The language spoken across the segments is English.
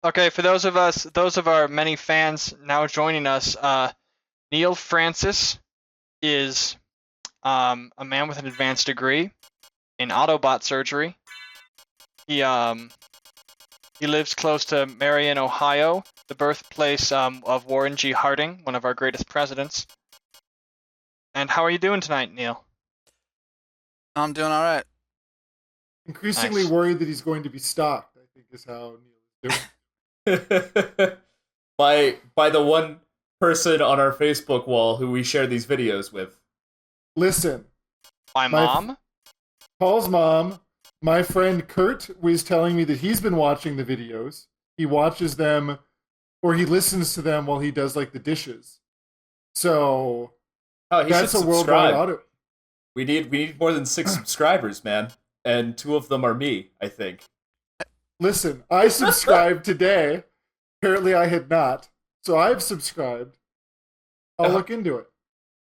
Okay, for those of our many fans now joining us, Neil Francis is a man with an advanced degree in Autobot surgery. He lives close to Marion, Ohio, the birthplace of Warren G. Harding, one of our greatest presidents. And how are you doing tonight, Neil? I'm doing all right. Increasingly Nice. worried that he's going to be stalked, I think is how Neil is doing. by the one person on our Facebook wall who we share these videos with. Listen, My mom? Paul's mom, my friend Kurt was telling me that he's been watching the videos. He watches them, or he listens to them while he does like the dishes. So Oh, he that's should a worldwide subscribe. audit. We need more than 6 subscribers, man, and 2 of them are me, I think. Listen, I subscribed today. Apparently, I had not, so I've subscribed. I'll look into it.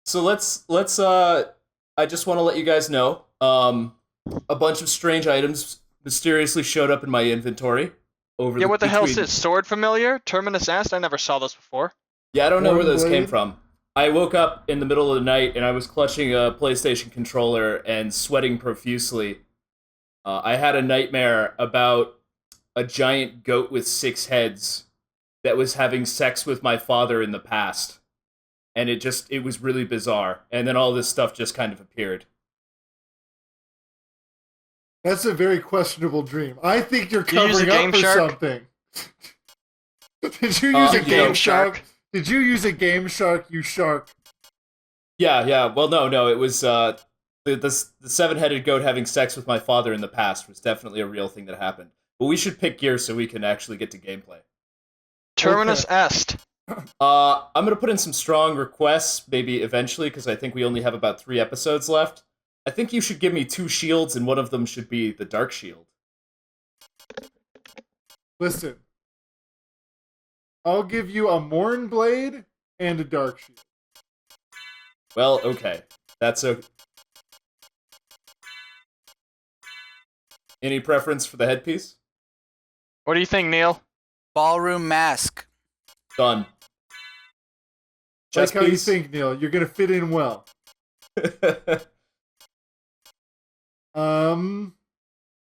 So let's I just want to let you guys know, a bunch of strange items mysteriously showed up in my inventory over Yeah, what the hell is between- this? Sword familiar? Terminus Est? I never saw those before. Yeah, I don't know where those Blade? came from. I woke up in the middle of the night and I was clutching a PlayStation controller and sweating profusely. I had a nightmare about a giant goat with 6 heads that was having sex with my father in the past. And it was really bizarre. And then all this stuff just kind of appeared. That's a very questionable dream. I think you're Did you use covering a up Game for Shark? something. Did you use a you Game know- Shark? Did you use a Game Shark, you shark? Yeah. Well, no. It was the 7-headed goat having sex with my father in the past was definitely a real thing that happened. But we should pick gear so we can actually get to gameplay. Terminus Est. I'm gonna put in some strong requests, maybe eventually, because I think we only have about 3 episodes left. I think you should give me 2 shields, and one of them should be the Dark Shield. Listen, I'll give you a Morn Blade and a Dark Shield. Well, okay, that's a. Any preference for the headpiece? What do you think, Neil? Ballroom mask. Done. Like Chest how you piece? think, Neil. You're gonna fit in well.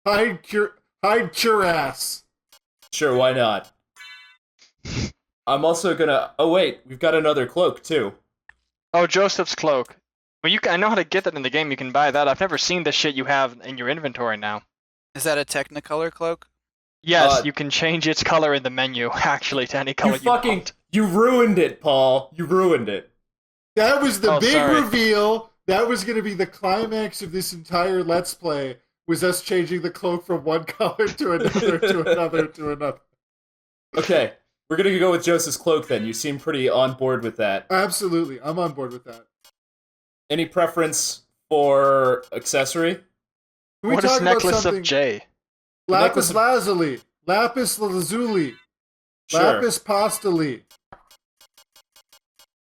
Hide your ass. Sure, why not? I'm also gonna. Oh wait, we've got another cloak too. Oh, Joseph's cloak. Well, I know how to get that in the game. You can buy that. I've never seen the shit you have in your inventory now. Is that a Technicolor cloak? Yes, Uh, you can change its color in the menu, actually, to any color You you fucking. want. You ruined it, Paul. You ruined it. That was the Oh, big sorry. reveal. That was gonna be the climax of this entire Let's Play. Was us changing the cloak from one color to another to another to another. Okay, we're gonna go with Joseph's cloak then. You seem pretty on board with that. Absolutely, I'm on board with that. Any preference for accessory? Can we What is talk about Necklace something? of J? Lapis Necklace of- lazuli, lapis lazuli, Sure. lapis postuli.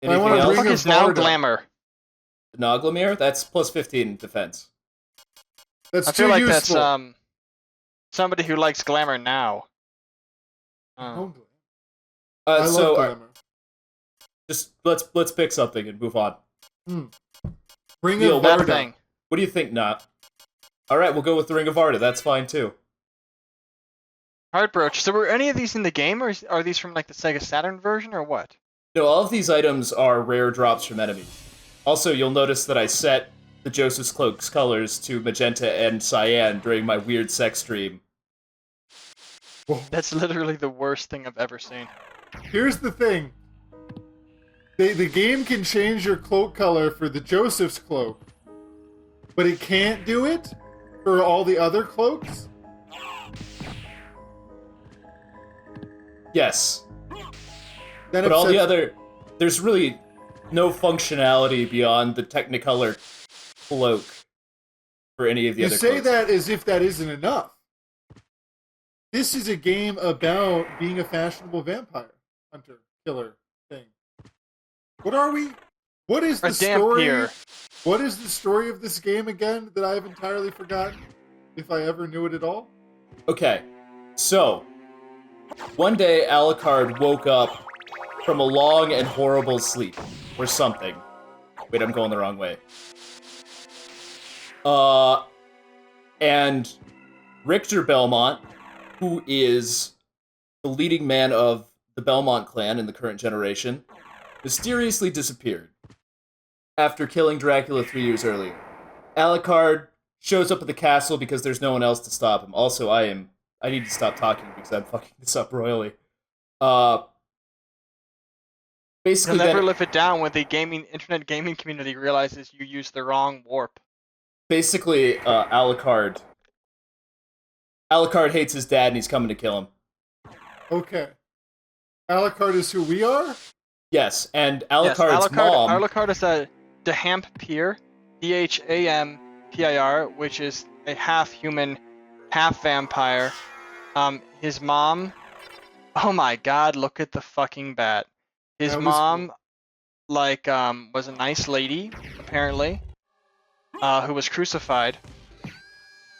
Anything wanna else? What the bring fuck a is now Varda. glamour? Noglamir? That's plus 15 defense. That's I feel too like useful. that's somebody who likes glamour now. Oh, I love So glamour. just let's pick something and move on. Ring Neil, of what That Varda. thing. What do you think, Not? All right, we'll go with the Ring of Varda. That's fine too. Heart brooch. So were any of these in the game, or are these from like the Sega Saturn version, or what? No, all of these items are rare drops from enemies. Also, you'll notice that I set the Joseph's Cloak's colors to magenta and cyan during my weird sex dream. That's literally the worst thing I've ever seen. Here's the thing. The game can change your cloak color for the Joseph's cloak, but it can't do it for all the other cloaks? Yes, That but all the upsets- other... There's really no functionality beyond the Technicolor cloak for any of the You other say cloaks. that as if that isn't enough. This is a game about being a fashionable vampire hunter, killer thing. What are we? What is the A damn story? peer. What is the story of this game again that I have entirely forgotten? If I ever knew it at all? Okay, so One day, Alucard woke up from a long and horrible sleep, or something. Wait, I'm going the wrong way. And Richter Belmont, who is the leading man of the Belmont clan in the current generation, mysteriously disappeared after killing Dracula 3 years earlier. Alucard shows up at the castle because there's no one else to stop him. Also, I need to stop talking because I'm fucking this up royally. Basically, You'll never live it down when the internet gaming community realizes you used the wrong warp. Basically, Alucard hates his dad and he's coming to kill him. Okay. Alucard is who we are? Yes, and Alucard's mom... Alucard is a Dhampir, Dhampir, which is a half-human, half-vampire. His mom... Oh my god, look at the fucking bat. His mom, was a nice lady, apparently, who was crucified.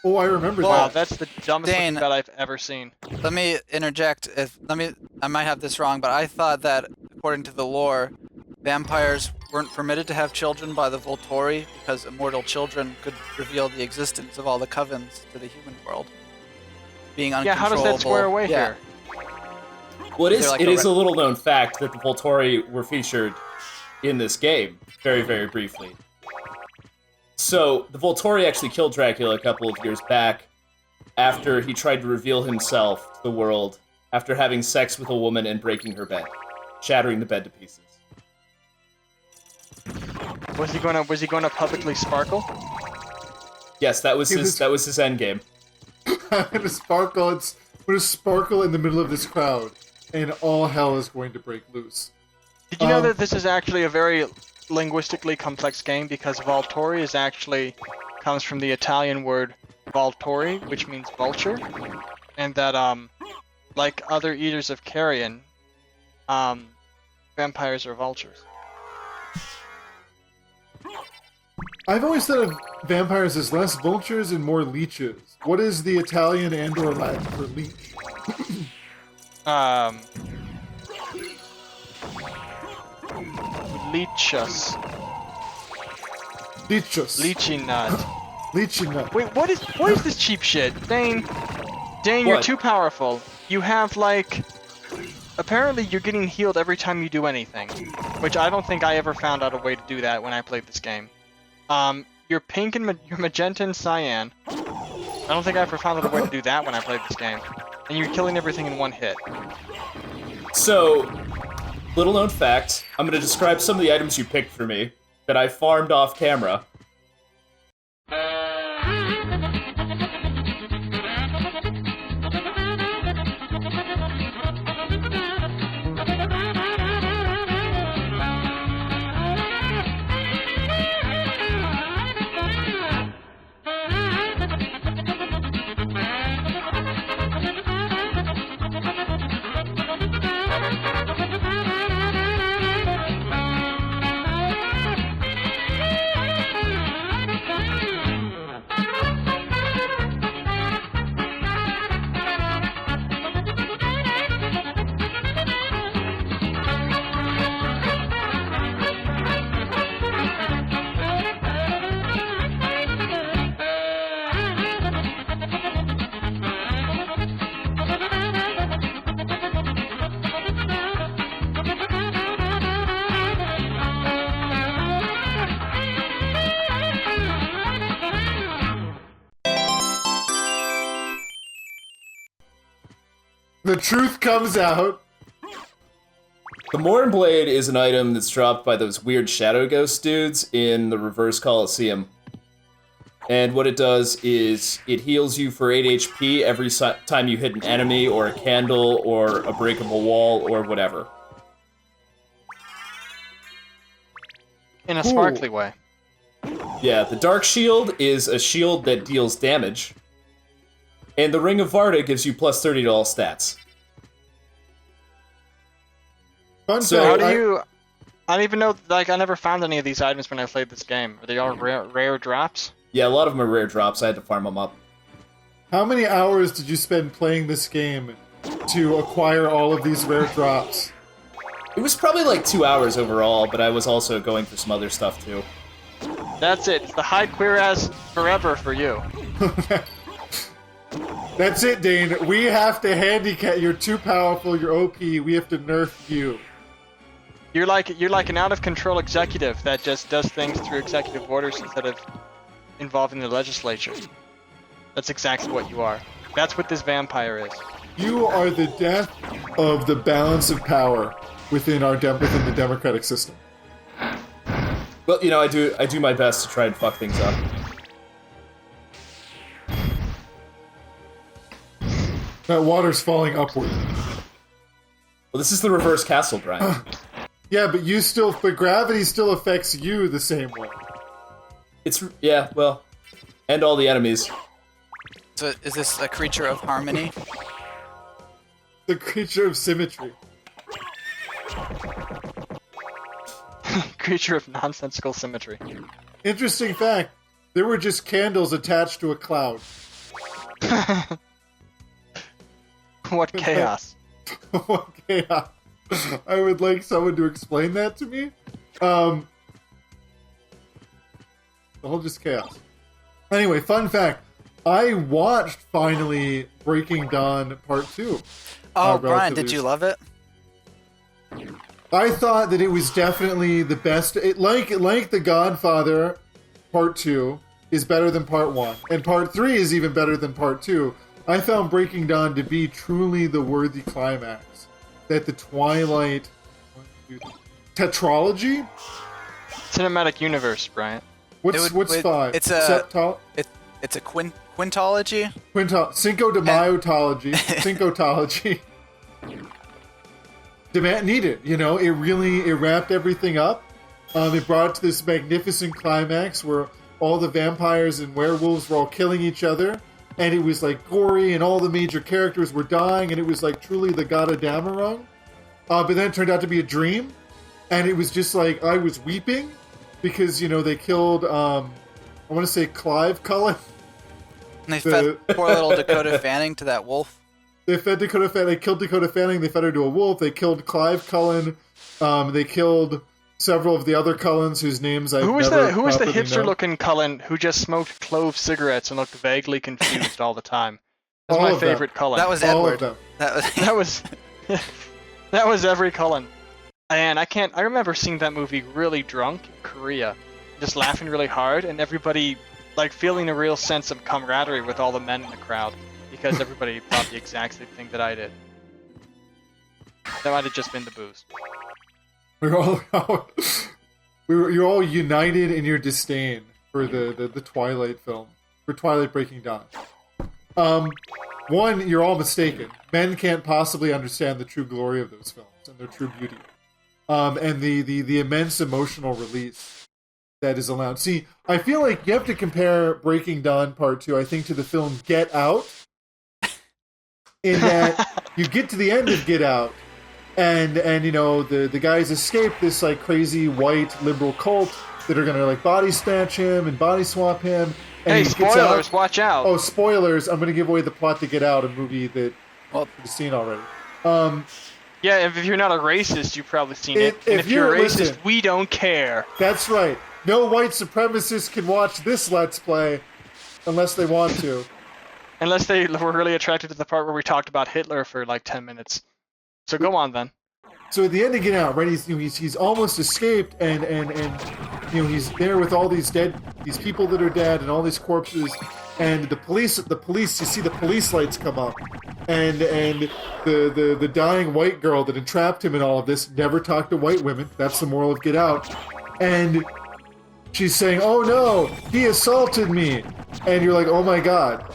Oh, I remember Wow, that. that's the dumbest Dane, looking bat I've ever seen. Let me interject. I might have this wrong, but I thought that, according to the lore, vampires weren't permitted to have children by the Volturi because immortal children could reveal the existence of all the covens to the human world. Being Yeah, uncontrollable. how does that square away here? Well, it Is is a little known fact that the Volturi were featured in this game, very, very briefly. So, the Volturi actually killed Dracula a couple of years back after he tried to reveal himself to the world after having sex with a woman and breaking her bed, shattering the bed to pieces. Was he gonna publicly sparkle? Yes, that was his end game. I'm gonna sparkle in the middle of this crowd, and all hell is going to break loose. Did you know that this is actually a very linguistically complex game because Volturi comes from the Italian word Volturi, which means vulture, and that like other eaters of carrion, vampires are vultures. I've always thought of vampires as less vultures and more leeches. What is the Italian and/or Latin for leech? Leechus. Leechus. Leechy nut. Leechy nut. Wait, what is this cheap shit? Dane, you're What? too powerful. You have apparently you're getting healed every time you do anything, which I don't think I ever found out a way to do that when I played this game. You're pink and you're magenta and cyan. I don't think I ever found out a way to do that when I played this game. And you're killing everything in one hit. So, little known fact, I'm going to describe some of the items you picked for me that I farmed off camera. The truth comes out. The Morn Blade is an item that's dropped by those weird Shadow Ghost dudes in the Reverse Coliseum. And what it does is it heals you for 8 HP every time you hit an enemy or a candle or a breakable wall or whatever. In a sparkly way. Yeah, the Dark Shield is a shield that deals damage. And the Ring of Varda gives you plus 30 to all stats. Fun So fact, How do you... I don't even know, I never found any of these items when I played this game. Are they all rare drops? Yeah, a lot of them are rare drops. I had to farm them up. how many hours did you spend playing this game to acquire all of these rare drops? It was probably like 2 hours overall, but I was also going for some other stuff too. That's it. It's the high queer ass forever for you. That's it, Dane. We have to handicap. You're too powerful. You're OP. We have to nerf you. You're like an out of control executive that just does things through executive orders instead of involving the legislature. That's exactly what you are. That's what this vampire is. You are the death of the balance of power within within the democratic system. Well, I do my best to try and fuck things up. That water's falling upward. Well, this is the reverse castle, Brian. Yeah, but but gravity still affects you the same way. And all the enemies. So is this a creature of harmony? The creature of symmetry. Creature of nonsensical symmetry. Interesting fact, there were just candles attached to a cloud. What chaos. What chaos. I would like someone to explain that to me. The whole just chaos. Anyway, fun fact. I watched, finally, Breaking Dawn Part 2. Oh, Brian, did you love it? I thought that it was definitely the best. Like The Godfather, Part 2 is better than Part 1. And Part 3 is even better than Part 2. I found Breaking Dawn to be truly the worthy climax. That the Twilight tetralogy? Cinematic universe, Bryant. What's 5? It's a quintology? Cinco de Mayo-tology. Cinco-tology. Needed, it wrapped everything up. It brought it to this magnificent climax where all the vampires and werewolves were all killing each other, and it was like gory, and all the major characters were dying, and it was like truly the God of Damarung. But then it turned out to be a dream, and it was just like I was weeping because they killed I want to say Clive Cullen. And they fed poor little Dakota Fanning to that wolf. They fed Dakota Fanning. They killed Dakota Fanning. They fed her to a wolf. They killed Clive Cullen. They killed several of the other Cullens whose names I've Who was never the properly known. hipster-looking Cullen who just smoked clove cigarettes and looked vaguely confused all the time? That's All my of them. favorite Cullen. That was All Edward. of them. That was that was every Cullen. And I remember seeing that movie really drunk in Korea, just laughing really hard, and everybody like feeling a real sense of camaraderie with all the men in the crowd because everybody thought the exact same thing that I did. That might have just been the booze. You're all united in your disdain for the Twilight film, for Twilight Breaking Dawn. One, you're all mistaken. Men can't possibly understand the true glory of those films and their true beauty. And the immense emotional release that is allowed. See, I feel like you have to compare Breaking Dawn Part 2, I think, to the film Get Out, in that you get to the end of Get Out, and the guys escape this like crazy white liberal cult that are gonna like body snatch him and body swap him. And Hey, he gets spoilers! out. Watch out! Oh, spoilers! I'm gonna give away the plot to Get Out, a movie that you've seen already. Yeah, if you're not a racist, you've probably seen it. And if if you're a you're- racist, listen. we don't care. That's right. No white supremacist can watch this Let's Play unless they want to. Unless they were really attracted to the part where we talked about Hitler for like 10 minutes. So go on then. So at the end of Get Out, right? He's almost escaped, and he's there with all these people that are dead, and all these corpses, and the police. You see the police lights come up, and the dying white girl that entrapped him in all of this never talked to white women. That's the moral of Get Out, and she's saying, "Oh no, he assaulted me," and you're like, "Oh my God."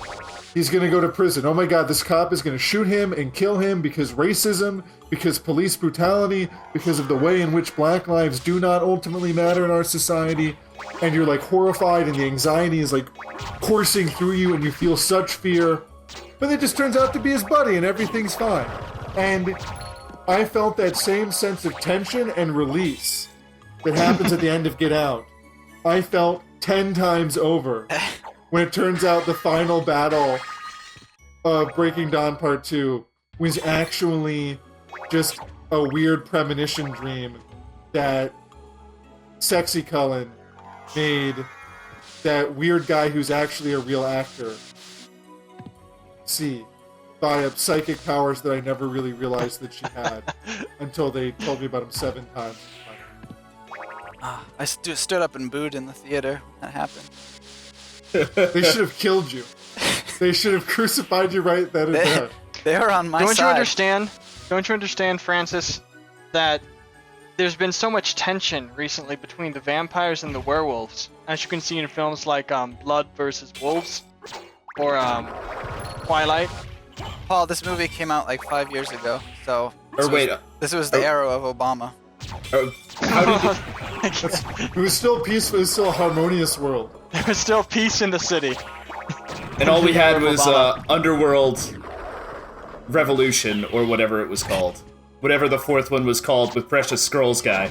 He's going to go to prison. Oh my God, this cop is going to shoot him and kill him because racism, because police brutality, because of the way in which black lives do not ultimately matter in our society. And you're like horrified, and the anxiety is like coursing through you, and you feel such fear. But it just turns out to be his buddy, and everything's fine. And I felt that same sense of tension and release that happens at the end of Get Out. I felt 10 times over when it turns out the final battle of Breaking Dawn Part 2 was actually just a weird premonition dream that Sexy Cullen made that weird guy who's actually a real actor see by psychic powers that I never really realized that she had until they told me about him 7 times. I stood up and booed in the theater when that happened. They should have killed you. They should have crucified you right then and there. They were on my Don't side. you understand, Francis, that there's been so much tension recently between the vampires and the werewolves, as you can see in films like Blood versus Wolves or Twilight. Paul, this movie came out like 5 years ago, so this was the era of Obama. How did It was still peaceful. It was still a harmonious world. There was still peace in the city. and all we had was Underworld Revolution, or whatever it was called. Whatever the 4th one was called with Precious Scrolls guy.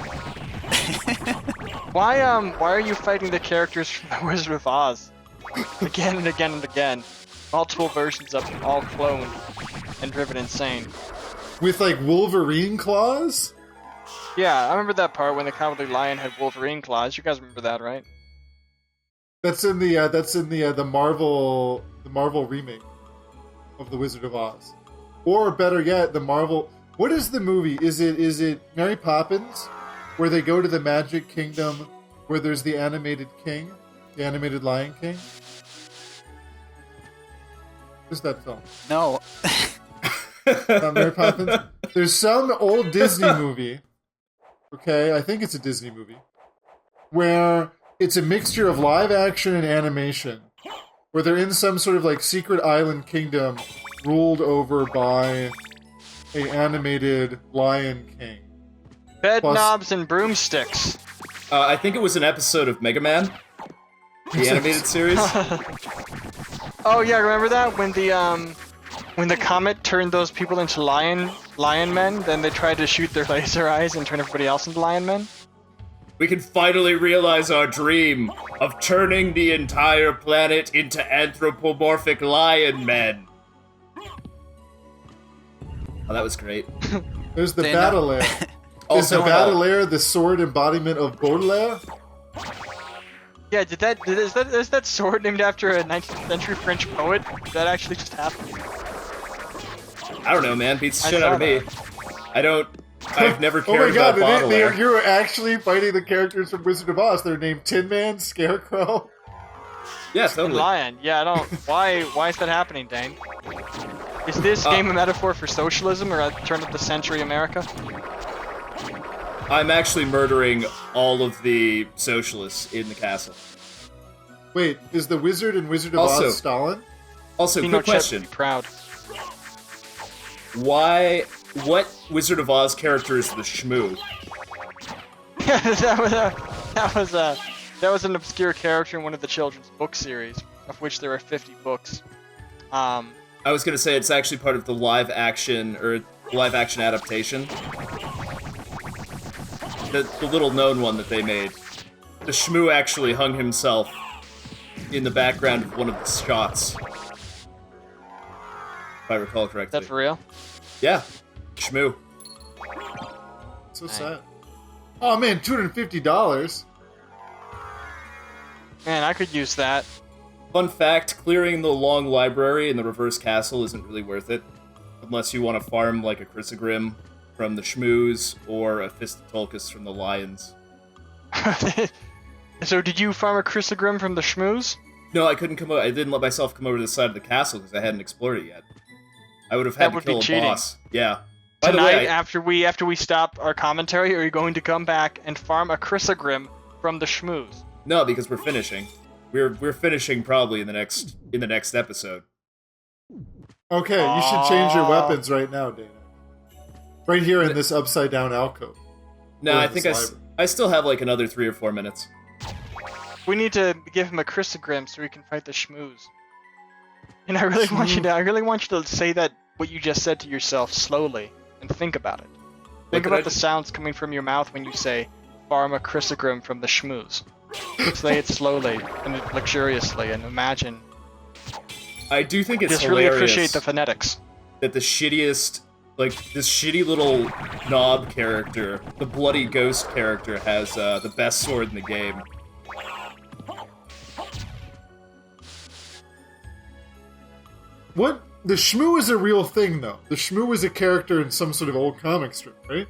Why are you fighting the characters from the Wizard of Oz? Again and again and again. Multiple versions of them, all cloned and driven insane. With like Wolverine claws? Yeah, I remember that part when the Cowardly Lion had Wolverine claws. You guys remember that, right? That's in the Marvel remake of the Wizard of Oz. Or better yet, the Marvel. What is the movie? Is it Mary Poppins, where they go to the Magic Kingdom, where there's the animated king, the animated Lion King? What's that film? No. Not Mary Poppins. There's some old Disney movie. Okay, I think it's a Disney movie, where it's a mixture of live action and animation, where they're in some sort of like secret island kingdom ruled over by a animated Lion King. Bed Plus- knobs and broomsticks. I think it was an episode of Mega Man, the animated series. Oh yeah, remember that when the comet turned those people into lion men? Then they tried to shoot their laser eyes and turn everybody else into lion men. We can finally realize our dream of turning the entire planet into anthropomorphic lion men. Oh, that was great. There's the Dane, Baudelaire. Is the Also, Baudelaire the sword embodiment of Baudelaire? Yeah, is that sword named after a 19th century French poet? Did that actually just happen? I don't know, man. Beats the I shit out of saw me. I've never Oh my cared god, about Baudelaire. you were actually fighting the characters from Wizard of Oz. They're named Tin Man, Scarecrow. Yeah, totally. Lion. Yeah, I don't. Why is that happening, Dane? Is this game a metaphor for socialism or a turn of the century America? I'm actually murdering all of the socialists in the castle. Wait, is the wizard in Wizard of Also- Oz Stalin? Also, quick Pinochet would question. be proud. What Wizard of Oz character is the Shmoo? that was an obscure character in one of the children's book series, of which there are 50 books. I was gonna say it's actually part of the live action adaptation. The little known one that they made. The Shmoo actually hung himself in the background of one of the shots. If I recall Is correctly. that for real? Yeah. Shmoo. So sad. Oh man, $250. Man, I could use that. Fun fact, clearing the long library in the reverse castle isn't really worth it. Unless you want to farm like a Chrysogrim from the Shmoos or a Fistotulcus from the Lions. So did you farm a Chrysogrim from the Shmoos? No, I didn't let myself come over to the side of the castle because I hadn't explored it yet. I would have had That to would kill be a cheating. boss. Yeah. By the Tonight, way, after we stop our commentary, are you going to come back and farm a Chrysogrim from the Shmoos? no, because we're finishing. We're finishing probably in the next episode. Okay, you should change your weapons right now, Dana. Right here in this upside down alcove. No, Or I this think library. I still have like another 3 or 4 minutes. We need to give him a Chrysogrim so he can fight the Shmoos. And I really want you to say that what you just said to yourself slowly and think about it. Think did about I the do? sounds coming from your mouth when you say farm a Chrysogrim from the Shmoos. Say it slowly and luxuriously and imagine. I do think it's Just really hilarious. appreciate the phonetics. that the shittiest, like, this shitty little knob character, the bloody ghost character, has the best sword in the game. What? The Shmoo is a real thing, though. The Shmoo is a character in some sort of old comic strip, right?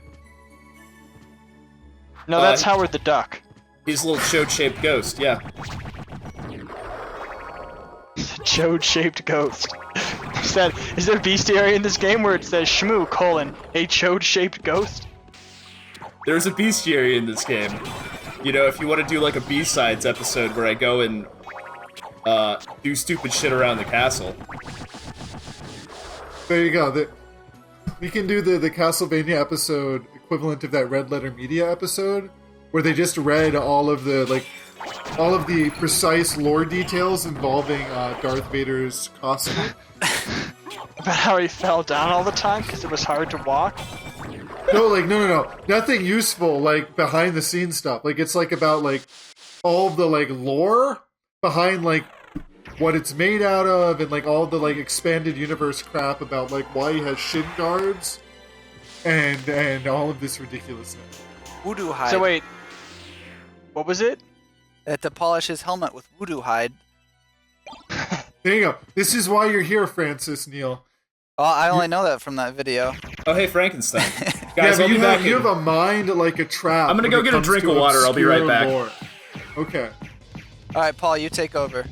No, that's Howard the Duck. He's a little chode-shaped ghost, yeah. Chode-shaped ghost. Is there bestiary in this game where it says Shmoo, a chode-shaped ghost? There's a bestiary in this game. You know, if you want to do like a B-sides episode where I go and do stupid shit around the castle. There you go. We can do the Castlevania episode equivalent of that Red Letter Media episode, where they just read all of the precise lore details involving Darth Vader's costume. About how he fell down all the time because it was hard to walk? No. Nothing useful, like, behind the scenes stuff. Like, it's, like, about, like, all the, like, lore behind, like, what it's made out of, and, like, all the, like, expanded universe crap about, like, why he has shin guards, and all of this ridiculousness. Voodoo hide. So wait, what was it? To polish his helmet with voodoo hide. There you go. This is why you're here, Francis Neil. Well, I only know that from that video. Oh, hey, Frankenstein. Guys, I'll be back. You have a mind like a trap. I'm gonna go get a drink of water. I'll be right back. Lore. Okay. Alright, Paul, you take over.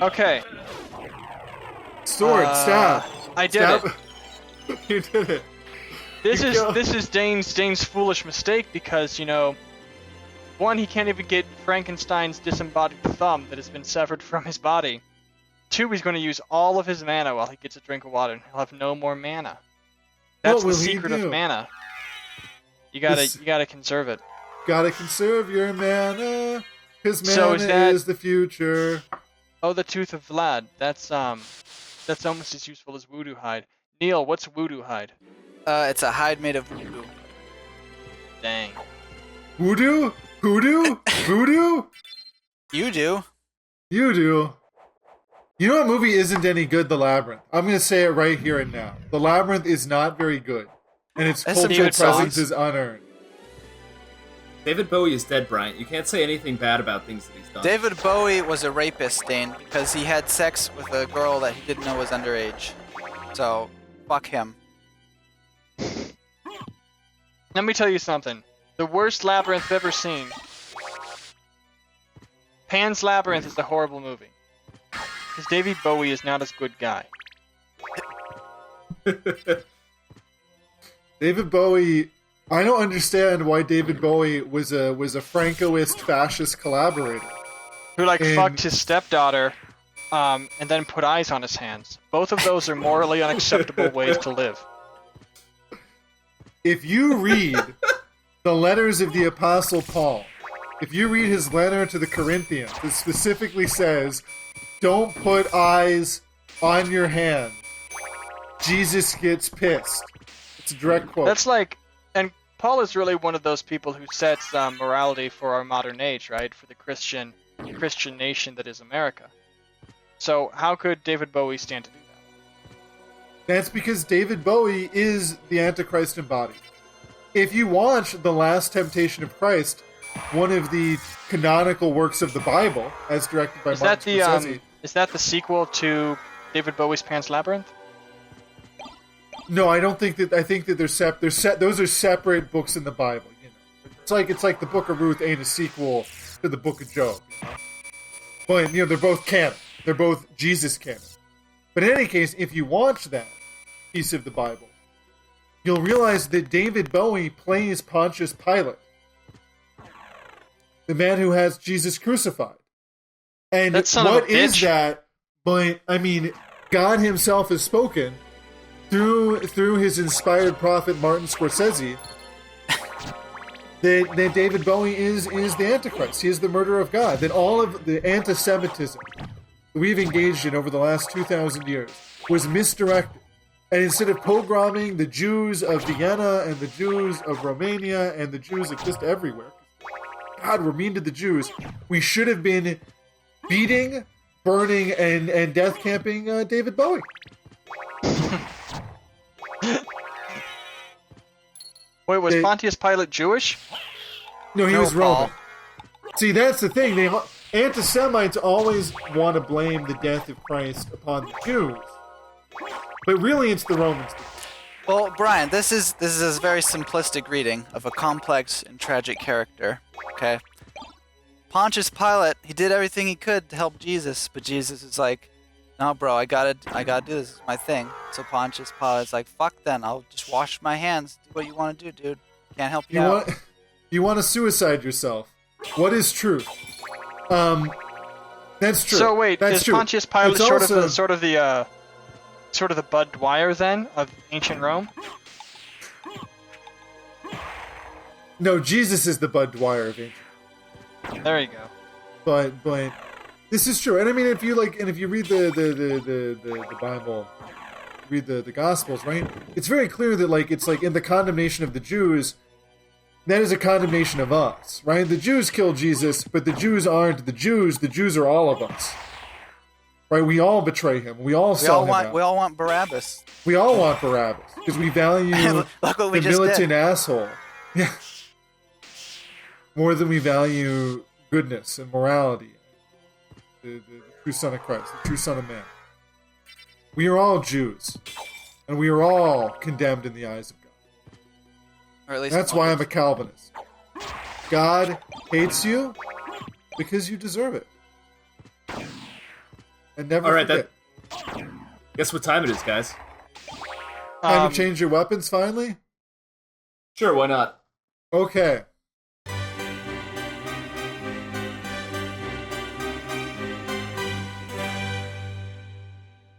Okay. Sword, stab. I did Stab. it. You did it. This is Dane's foolish mistake because, you know, one, he can't even get Frankenstein's disembodied thumb that has been severed from his body. Two, he's going to use all of his mana while he gets a drink of water, and he'll have no more mana. That's the secret of mana. You gotta conserve it. Gotta conserve your mana, because So mana is the future. Oh, the Tooth of Vlad. That's almost as useful as Voodoo Hide. Neil, what's Voodoo Hide? It's a hide made of voodoo. Dang. Voodoo? Hoodoo? Voodoo? You do. You do. You know what movie isn't any good? The Labyrinth. I'm going to say it right here and now. The Labyrinth is not very good. And its That's some cultural good presence songs. is unearned. David Bowie is dead, Bryant. You can't say anything bad about things that he's done. David Bowie was a rapist, Dane, because he had sex with a girl that he didn't know was underage. So, fuck him. Let me tell you something. The worst Labyrinth I've ever seen. Pan's Labyrinth is a horrible movie. Because David Bowie is not as good guy. David Bowie... I don't understand why David Bowie was a Francoist fascist collaborator. Who, fucked his stepdaughter, and then put eyes on his hands. Both of those are morally unacceptable ways to live. If you read the letters of the Apostle Paul, if you read his letter to the Corinthians, it specifically says, don't put eyes on your hand. Jesus gets pissed. It's a direct quote. That's and Paul is really one of those people who sets morality for our modern age, right? For the Christian nation that is America. So how could David Bowie stand to do that? That's because David Bowie is the Antichrist embodied. If you watch The Last Temptation of Christ, one of the canonical works of the Bible, as directed by Martin Scorsese... Is that the sequel to David Bowie's Pan's Labyrinth? No, I don't think that. I think that those are separate books in the Bible. You know, it's like the Book of Ruth ain't a sequel to the Book of Job. You know? But they're both canon. They're both Jesus canon. But in any case, if you watch that piece of the Bible, you'll realize that David Bowie plays Pontius Pilate, the man who has Jesus crucified. And what is that? But I mean, God Himself has spoken. Through his inspired prophet Martin Scorsese, that David Bowie is the Antichrist. He is the murderer of God. That all of the anti-Semitism we've engaged in over the last 2,000 years was misdirected. And instead of pogroming the Jews of Vienna and the Jews of Romania and the Jews of just everywhere, God, we're mean to the Jews, we should have been beating, burning, and death camping David Bowie. Wait, was Pontius Pilate Jewish? No, he No, was Paul. Roman. See, that's the thing. Anti-Semites always want to blame the death of Christ upon the Jews, but really it's the Romans. Well, Brian, this is a very simplistic reading of a complex and tragic character. Okay, Pontius Pilate, he did everything he could to help Jesus, but Jesus is like, no, bro, I gotta do this. It's my thing. So Pontius Pilate's like, fuck, then I'll just wash my hands. Do what you want to do, dude. Can't help you out. You want to suicide yourself? What is truth? That's true. So wait, that's is true. Pontius Pilate It's also- sort of the Bud Dwyer then of ancient Rome? No, Jesus is the Bud Dwyer of ancient. There you go. But this is true. And I mean, if you read the Bible, read the Gospels, right? It's very clear that it's like in the condemnation of the Jews, that is a condemnation of us, right? The Jews killed Jesus, but the Jews aren't the Jews. The Jews are all of us, right? We all betray him. We all sell him out. We all want Barabbas. We all want Barabbas because we value Look what we the just militant did. asshole. Yeah. More than we value goodness and morality. The true Son of Christ, the true Son of Man. We are all Jews, and we are all condemned in the eyes of God. Or at least That's why I'm a Calvinist. God hates you because you deserve it. And never All right, forget. Guess what time it is, guys? Time to change your weapons finally? Sure, why not? Okay.